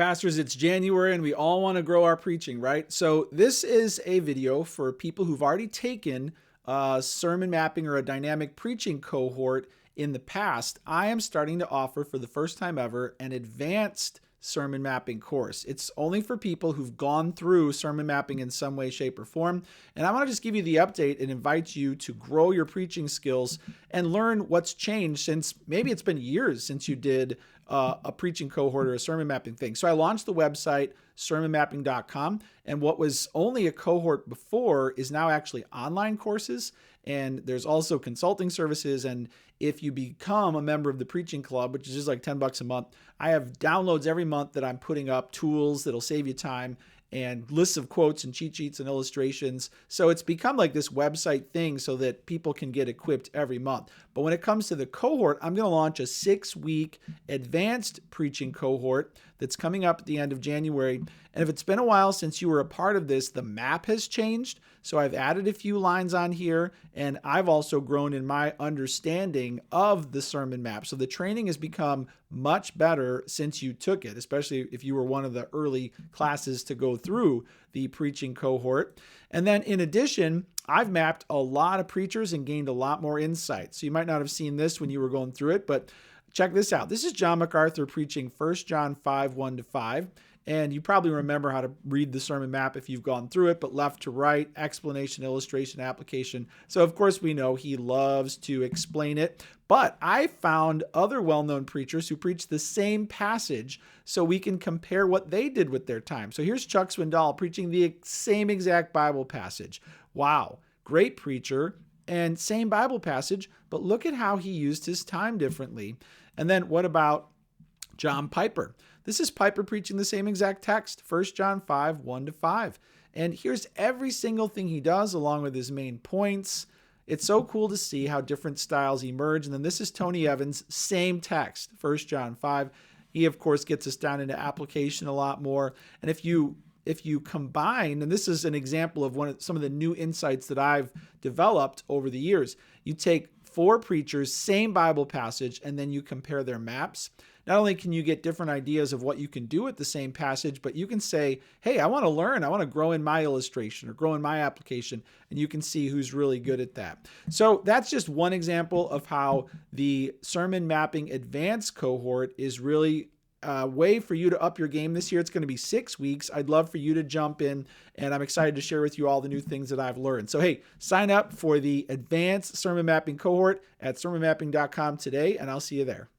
Pastors, it's January and we all want to grow our preaching, right? So this is a video for people who've already taken a sermon mapping or a dynamic preaching cohort in the past. I am starting to offer for the first time ever an advanced sermon mapping course. It's only for people who've gone through sermon mapping in some way, shape, or form. And I want to just give you the update and invite you to grow your preaching skills and learn what's changed since maybe it's been years since you did a preaching cohort or a sermon mapping thing. So I launched the website, sermonmapping.com, and what was only a cohort before is now actually online courses. And there's also consulting services. And if you become a member of the preaching club, which is just like $10 a month, I have downloads every month that I'm putting up, tools that'll save you time, and lists of quotes and cheat sheets and illustrations. So it's become like this website thing so that people can get equipped every month. But when it comes to the cohort, I'm going to launch a 6-week advanced preaching cohort that's coming up at the end of January. And if it's been a while since you were a part of this, the map has changed. So I've added a few lines on here, and I've also grown in my understanding of the sermon map. So the training has become much better since you took it, especially if you were one of the early classes to go through the preaching cohort. And then in addition, I've mapped a lot of preachers and gained a lot more insight. So you might not have seen this when you were going through it, but check this out. This is John MacArthur preaching 1 John 5, 1-5. And you probably remember how to read the sermon map if you've gone through it, but left to right, explanation, illustration, application. So of course we know he loves to explain it, but I found other well-known preachers who preach the same passage so we can compare what they did with their time. So here's Chuck Swindoll preaching the same exact Bible passage. Wow, great preacher and same Bible passage, but look at how he used his time differently. And then what about John Piper? This is Piper preaching the same exact text, 1 John 5, 1-5. And here's every single thing he does along with his main points. It's so cool to see how different styles emerge. And then this is Tony Evans, same text, 1 John 5. He, of course, gets us down into application a lot more. And if you combine, and this is an example of some of the new insights that I've developed over the years, you take 4 preachers, same Bible passage, and then you compare their maps. Not only can you get different ideas of what you can do with the same passage, but you can say, hey, I want to learn, I want to grow in my illustration or grow in my application, and you can see who's really good at that. So that's just one example of how the Sermon Mapping Advanced cohort is really a way for you to up your game this year. It's going to be 6 weeks. I'd love for you to jump in, and I'm excited to share with you all the new things that I've learned. So hey, sign up for the Advanced Sermon Mapping cohort at sermonmapping.com today, and I'll see you there.